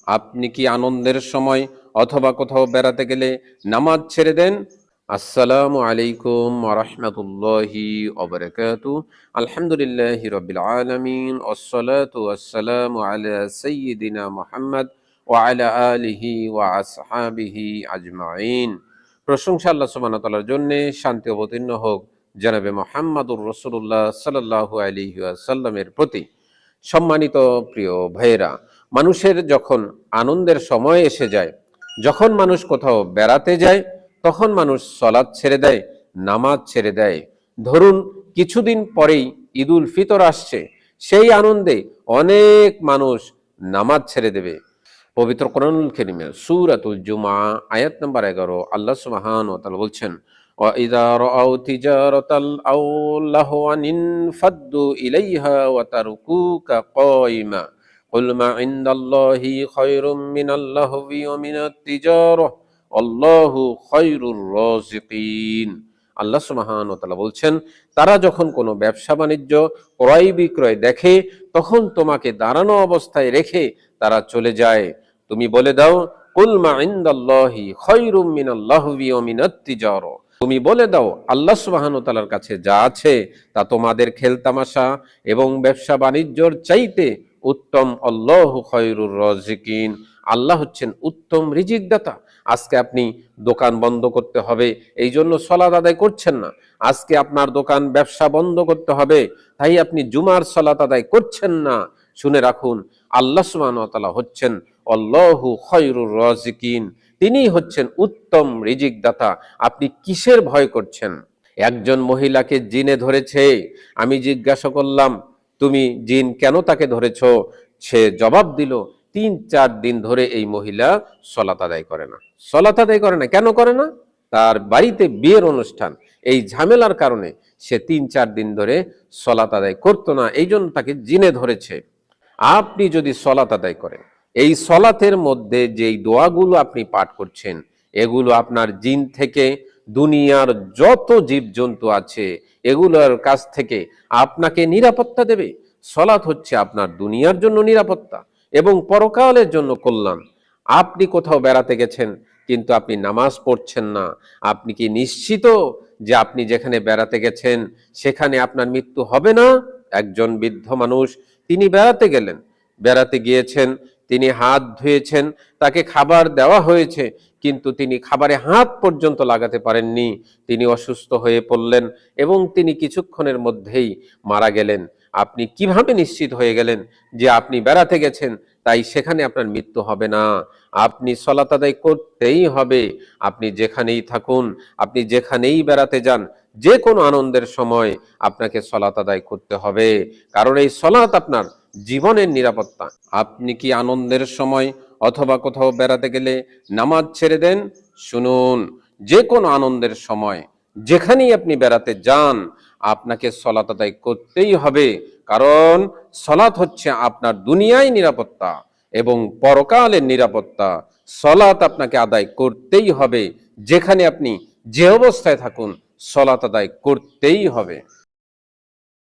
আপনি কি আনন্দের সময় অথবা কোথাও বেড়াতে গেলে নামাজ ছেড়ে দেন? আসসালামু আলাইকুম ওয়া রাহমাতুল্লাহি ওয়া বারাকাতুহু। আলহামদুলিল্লাহি রাব্বিল আলামিন ওয়াসসালাতু ওয়াসসালামু আলা সাইয়্যিদিনা মুহাম্মদ ওয়া আলা আলিহি ওয়া আসহাবিহি আজমাইন। প্রশংসা আল্লাহ সুবহানাহু ওয়া তাআলার জন্য, শান্তি অবতীর্ণ হোক জনাবে মুহাম্মদুর রাসূলুল্লাহ সাল্লাল্লাহু আলাইহি ওয়াসাল্লামের প্রতি। সম্মানিত প্রিয় ভাইয়েরা, মানুষের যখন আনন্দের সময় এসে যায়, যখন মানুষ কোথাও বেড়াতে যায়, তখন মানুষ সলাৎ ছেড়ে দেয়, নামাজ ছেড়ে দেয়। ধরুন কিছুদিন পরেই ঈদুল ফিতর আসছে, সেই আনন্দে অনেক মানুষ নামাজ ছেড়ে দেবে। পবিত্র কোরআনুল কারীমের সূরাতুল জুমআ আয়াত নম্বর 11 আল্লাহ সুবহানাহু ওয়া তাআলা বলছেন, ওয়া ইযা রাআউ তিজারাতাল আও লাহওয়ান ইনফাদ্দু ইলাইহা ওয়া তারকুকা কায়িমা কুল মা ইনদাল্লাহি খায়রুম মিনাল লাহবি ওয়া মিনাত তিজারাহ আল্লাহু খায়রুর রাযিকিন। আল্লাহ সুবহানাহু ওয়া তাআলা বলছেন, তারা যখন কোনো ব্যবসা বাণিজ্য ক্রয় বিক্রয় দেখে, তখন তোমাকে দাঁড়ানো অবস্থায় রেখে তারা চলে যায়। তুমি বলে দাও, কুল মা ইনদাল্লাহি খায়রুম মিনাল লাহবি ওয়া মিনাত তিজারা। তুমি বলে দাও, আল্লাহ সুবহানাহু ওয়া তাআলার কাছে যা আছে তা তোমাদের খেলতামাশা এবং ব্যবসা বাণিজ্যর চাইতে উত্তম। আল্লাহু খায়রুর রাযিকিন, আল্লাহ হচ্ছেন উত্তম রিজিকদাতা। আজকে আপনি দোকান বন্ধ করতে হবে, এই জন্য সালাত আদায় করছেন না। আজকে আপনার দোকান ব্যবসা বন্ধ করতে হবে, তাই আপনি জুমার সালাত আদায় করছেন না। শুনে রাখুন, আল্লাহ সুবহানাহু ওয়া তাআলা হচ্ছেন আল্লাহু খায়রুর রাযিকিন, তিনি হচ্ছেন উত্তম রিজিকদাতা। আপনি কিসের ভয় করছেন? একজন মহিলাকে জিনে ধরেছে। আমি জিজ্ঞাসা করলাম, তুমি জিন কেন তাকে ধরেছ? সে জবাব দিল, ৩-৪ দিন ধরে এই মহিলা সালাত আদায় করে না। সালাত আদায় করে না, কেন করে না? তার বাড়িতে বিয়ের অনুষ্ঠান, এই ঝামেলার কারণে সে ৩-৪ দিন ধরে সালাত আদায় করতো না, এই জন্য তাকে জিনে ধরেছে। আপনি যদি সালাত আদায় করেন, এই সালাতের মধ্যে যেই দোয়াগুলো আপনি পাঠ করছেন, এগুলো আপনার জিন থেকে, দুনিয়ার যত জীবজন্তু আছে এগুলোর কাছ থেকে আপনাকে নিরাপত্তা দেবে। সালাত হচ্ছে আপনার দুনিয়ার জন্য নিরাপত্তা এবং পরকালের জন্য কল্যাণ। আপনি কোথাও বেড়াতে গেছেন কিন্তু আপনি নামাজ পড়ছেন না, আপনি কি নিশ্চিত যে আপনি যেখানে বেড়াতে গেছেন সেখানে আপনার মৃত্যু হবে না? একজন বৃদ্ধ মানুষ, তিনি বেড়াতে গেলেন, বেড়াতে গিয়েছেন, তিনি হাত ধুয়েছেন, তাকে খাবার দেওয়া হয়েছে, কিন্তু তিনি খাবারে হাত পর্যন্ত লাগাতে পারেননি। তিনি অসুস্থ হয়ে পড়লেন এবং তিনি কিছুক্ষণের মধ্যেই মারা গেলেন। আপনি কিভাবে নিশ্চিত হয়ে গেলেন যে আপনি বেড়াতে গেছেন তাই সেখানে আপনার মৃত্যু হবে না? আপনি সালাত আদায় করতেই হবে। আপনি যেখানেই থাকুন, আপনি যেখানেই বেড়াতে যান, যে কোনো আনন্দের সময় আপনাকে সালাত আদায় করতে হবে, কারণ এই সালাত আপনার জীবনের নিরাপত্তা। আপনি কি আনন্দের সময় অথবা কোথাও বেড়াতে গেলে নামাজ ছেড়ে দেন? শুনুন, যে কোনো আনন্দের সময় যেখানেই আপনি বেড়াতে যান, আপনাকে সালাত আদায় করতেই হবে, কারণ সালাত হচ্ছে আপনার দুনিয়ায় নিরাপত্তা এবং পরকালের নিরাপত্তা। সালাত আপনাকে আদায় করতেই হবে, যেখানে আপনি যে অবস্থায় থাকুন সালাত আদায় করতেই হবে।